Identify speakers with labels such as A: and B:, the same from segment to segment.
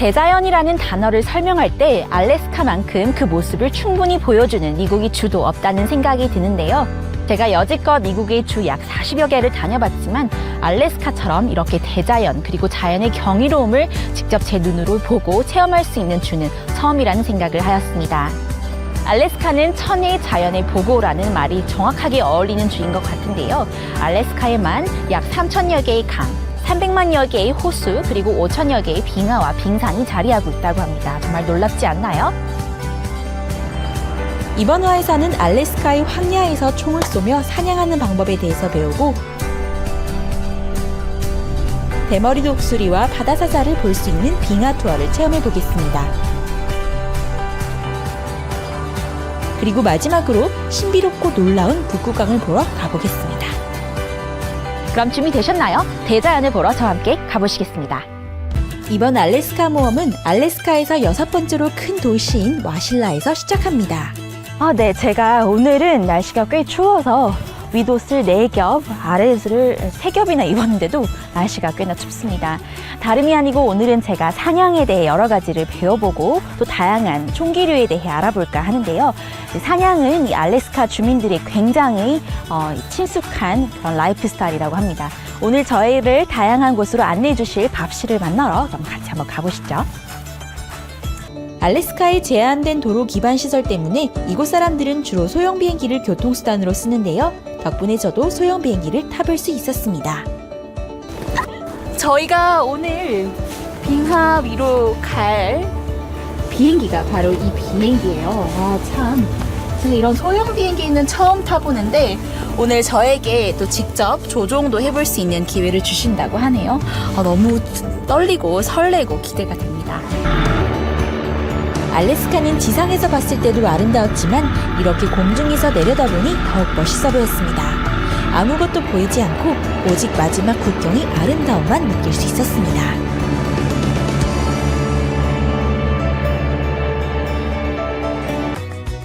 A: 대자연이라는 단어를 설명할 때 알래스카만큼 그 모습을 충분히 보여주는 미국이 주도 없다는 생각이 드는데요. 제가 여지껏 미국의 주 약 40여 개를 다녀봤지만 알래스카처럼 이렇게 대자연 그리고 자연의 경이로움을 직접 제 눈으로 보고 체험할 수 있는 주는 처음이라는 생각을 하였습니다. 알래스카는 천혜의 자연의 보고라는 말이 정확하게 어울리는 주인 것 같은데요. 알래스카에만 약 3천여 개의 강, 300만여 개의 호수, 그리고 5천여 개의 빙하와 빙산이 자리하고 있다고 합니다. 정말 놀랍지 않나요?
B: 이번 화에서는 알래스카의 황야에서 총을 쏘며 사냥하는 방법에 대해서 배우고 대머리 독수리와 바다사자를 볼 수 있는 빙하 투어를 체험해 보겠습니다. 그리고 마지막으로 신비롭고 놀라운 북극강을 보러 가보겠습니다.
A: 그럼 준비되셨나요? 대자연을 보러 저와 함께 가보시겠습니다.
B: 이번 알래스카 모험은 알래스카에서 6번째로 큰 도시인 와실라에서 시작합니다.
A: 네, 제가 오늘은 날씨가 꽤 추워서 윗옷을 4겹, 아래옷을 3겹이나 입었는데도 날씨가 꽤나 춥습니다. 다름이 아니고 오늘은 제가 사냥에 대해 여러 가지를 배워보고 또 다양한 총기류에 대해 알아볼까 하는데요. 사냥은 이 알래스카 주민들이 굉장히 친숙한 그런 라이프 스타일이라고 합니다. 오늘 저희를 다양한 곳으로 안내해 주실 밥실을 만나러 그럼 같이 한번 가보시죠.
B: 알래스카의 제한된 도로 기반 시설 때문에 이곳 사람들은 주로 소형 비행기를 교통수단으로 쓰는데요. 덕분에 저도 소형 비행기를 타볼 수 있었습니다.
A: 저희가 오늘 빙하 위로 갈 비행기가 바로 이 비행기예요. 참, 제가 이런 소형 비행기는 처음 타보는데 오늘 저에게 또 직접 조종도 해볼 수 있는 기회를 주신다고 하네요. 너무 떨리고 설레고 기대가 됩니다.
B: 알래스카는 지상에서 봤을 때도 아름다웠지만 이렇게 공중에서 내려다보니 더욱 멋있어 보였습니다. 아무것도 보이지 않고 오직 마지막 국경의 아름다움만 느낄 수 있었습니다.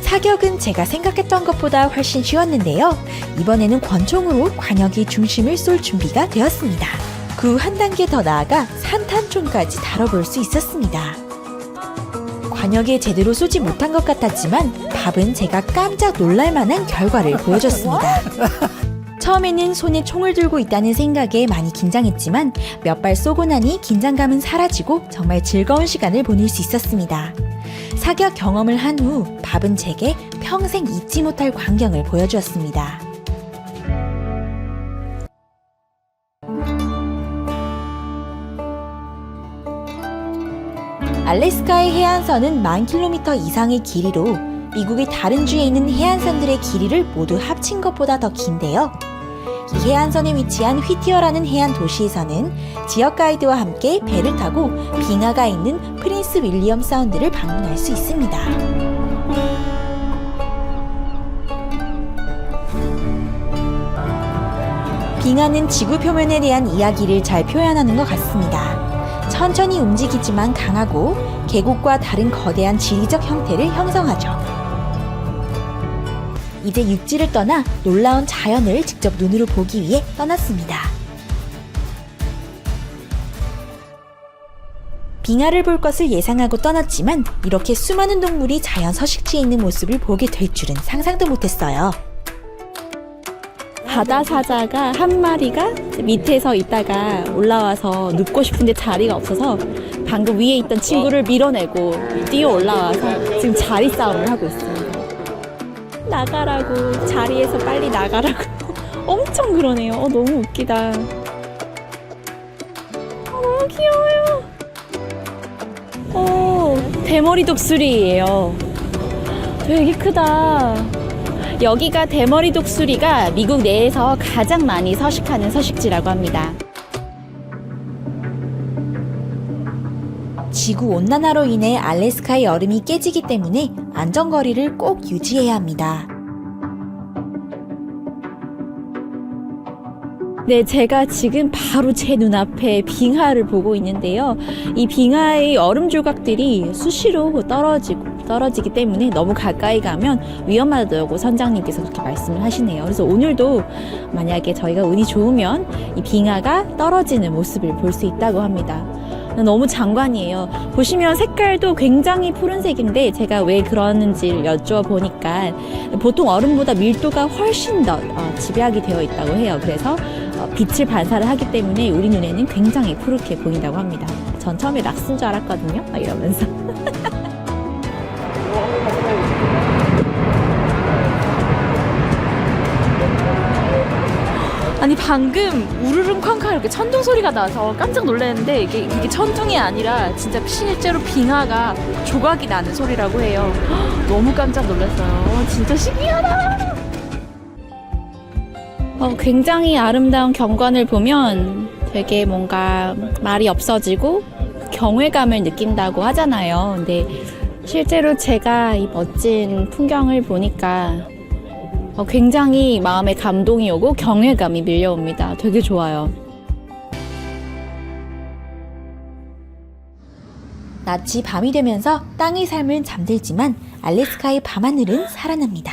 B: 사격은 제가 생각했던 것보다 훨씬 쉬웠는데요. 이번에는 권총으로 관역의 중심을 쏠 준비가 되었습니다. 그 한 단계 더 나아가 산탄총까지 다뤄볼 수 있었습니다. 관역에 제대로 쏘지 못한 것 같았지만 밥은 제가 깜짝 놀랄만한 결과를 보여줬습니다. 처음에는 손에 총을 들고 있다는 생각에 많이 긴장했지만 몇 발 쏘고 나니 긴장감은 사라지고 정말 즐거운 시간을 보낼 수 있었습니다. 사격 경험을 한 후 밥은 제게 평생 잊지 못할 광경을 보여주었습니다. 알래스카의 해안선은 10,000km 이상의 길이로 미국의 다른 주에 있는 해안선들의 길이를 모두 합친 것보다 더 긴데요. 이 해안선에 위치한 휘티어라는 해안 도시에서는 지역 가이드와 함께 배를 타고 빙하가 있는 프린스 윌리엄 사운드를 방문할 수 있습니다. 빙하는 지구 표면에 대한 이야기를 잘 표현하는 것 같습니다. 천천히 움직이지만 강하고 계곡과 다른 거대한 지리적 형태를 형성하죠. 이제 육지를 떠나 놀라운 자연을 직접 눈으로 보기 위해 떠났습니다. 빙하를 볼 것을 예상하고 떠났지만 이렇게 수많은 동물이 자연 서식지에 있는 모습을 보게 될 줄은 상상도 못했어요.
A: 바다사자가 한 마리가 밑에서 있다가 올라와서 눕고 싶은데 자리가 없어서 방금 위에 있던 친구를 밀어내고 뛰어 올라와서 지금 자리 싸움을 하고 있습니다. 나가라고, 자리에서 빨리 나가라고. 엄청 그러네요. 너무 웃기다. 너무 귀여워요. 대머리 독수리예요. 되게 크다. 여기가 대머리 독수리가 미국 내에서 가장 많이 서식하는 서식지라고 합니다.
B: 지구온난화로 인해 알래스카의 얼음이 깨지기 때문에 안전거리를 꼭 유지해야 합니다.
A: 네, 제가 지금 바로 제 눈앞에 빙하를 보고 있는데요. 이 빙하의 얼음 조각들이 수시로 떨어지기 때문에 너무 가까이 가면 위험하다고 선장님께서 그렇게 말씀을 하시네요. 그래서 오늘도 만약에 저희가 운이 좋으면 이 빙하가 떨어지는 모습을 볼 수 있다고 합니다. 너무 장관이에요. 보시면 색깔도 굉장히 푸른색인데 제가 왜 그러는지를 여쭈어보니까 보통 얼음보다 밀도가 훨씬 더 집약이 되어 있다고 해요. 그래서 빛을 반사를 하기 때문에 우리 눈에는 굉장히 푸르게 보인다고 합니다. 전 처음에 락스인 줄 알았거든요. 막 이러면서. 아니 방금 우르릉 쾅쾅 이렇게 천둥 소리가 나서 깜짝 놀랐는데 이게 천둥이 아니라 진짜 실제로 빙하가 조각이 나는 소리라고 해요. 너무 깜짝 놀랐어요. 진짜 신기하다. 굉장히 아름다운 경관을 보면 되게 뭔가 말이 없어지고 경외감을 느낀다고 하잖아요. 근데 실제로 제가 이 멋진 풍경을 보니까 굉장히 마음에 감동이 오고 경외감이 밀려옵니다. 되게 좋아요.
B: 낮이 밤이 되면서 땅의 삶은 잠들지만 알래스카의 밤하늘은 살아납니다.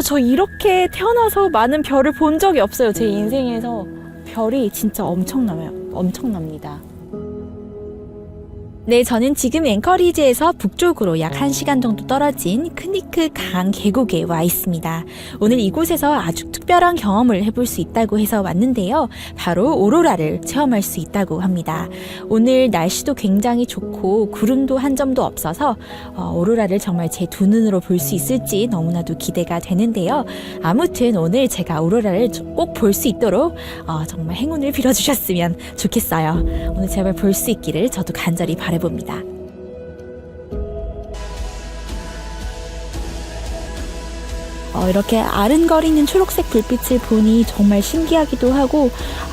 A: 저 이렇게 태어나서 많은 별을 본 적이 없어요. 제 인생에서 별이 진짜 엄청납니다. 네, 저는 지금 앵커리지에서 북쪽으로 약 1시간 정도 떨어진 크니크 강 계곡에 와 있습니다. 오늘 이곳에서 아주 특별한 경험을 해볼 수 있다고 해서 왔는데요. 바로 오로라를 체험할 수 있다고 합니다. 오늘 날씨도 굉장히 좋고 구름도 한 점도 없어서 오로라를 정말 제 두 눈으로 볼 수 있을지 너무나도 기대가 되는데요. 아무튼 오늘 제가 오로라를 꼭 볼 수 있도록 정말 행운을 빌어주셨으면 좋겠어요. 오늘 제발 볼 수 있기를 저도 간절히 바랍니다. 봅니다. 이렇게 아른거리는 초록색 불빛을 보니 정말 신기하기도 하고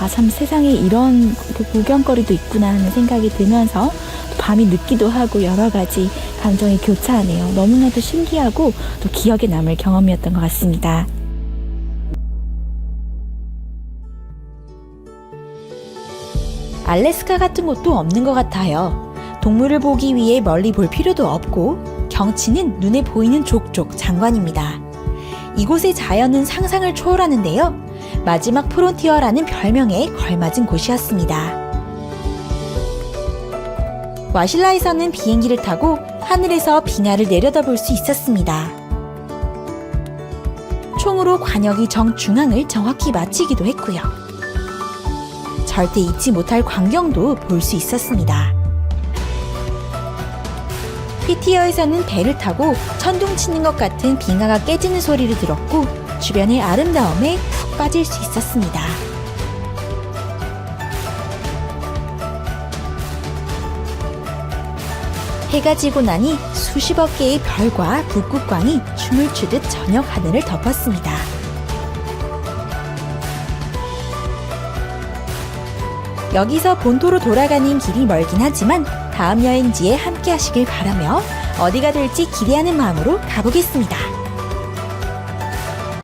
A: 참 세상에 이런 구경거리도 있구나 하는 생각이 들면서 밤이 늦기도 하고 여러 가지 감정이 교차하네요. 너무나도 신기하고 또 기억에 남을 경험이었던 것 같습니다.
B: 알래스카 같은 곳도 없는 것 같아요. 동물을 보기 위해 멀리 볼 필요도 없고 경치는 눈에 보이는 족족 장관입니다. 이곳의 자연은 상상을 초월하는데요. 마지막 프론티어라는 별명에 걸맞은 곳이었습니다. 와실라에서는 비행기를 타고 하늘에서 빙하를 내려다볼 수 있었습니다. 총으로 관역이 정중앙을 정확히 맞히기도 했고요. 절대 잊지 못할 광경도 볼 수 있었습니다. 피티어에서는 배를 타고 천둥 치는 것 같은 빙하가 깨지는 소리를 들었고 주변의 아름다움에 푹 빠질 수 있었습니다. 해가 지고 나니 수십억 개의 별과 북극광이 춤을 추듯 저녁 하늘을 덮었습니다. 여기서 본토로 돌아가는 길이 멀긴 하지만 다음 여행지에 함께 하시길 바라며 어디가 될지 기대하는 마음으로 가보겠습니다.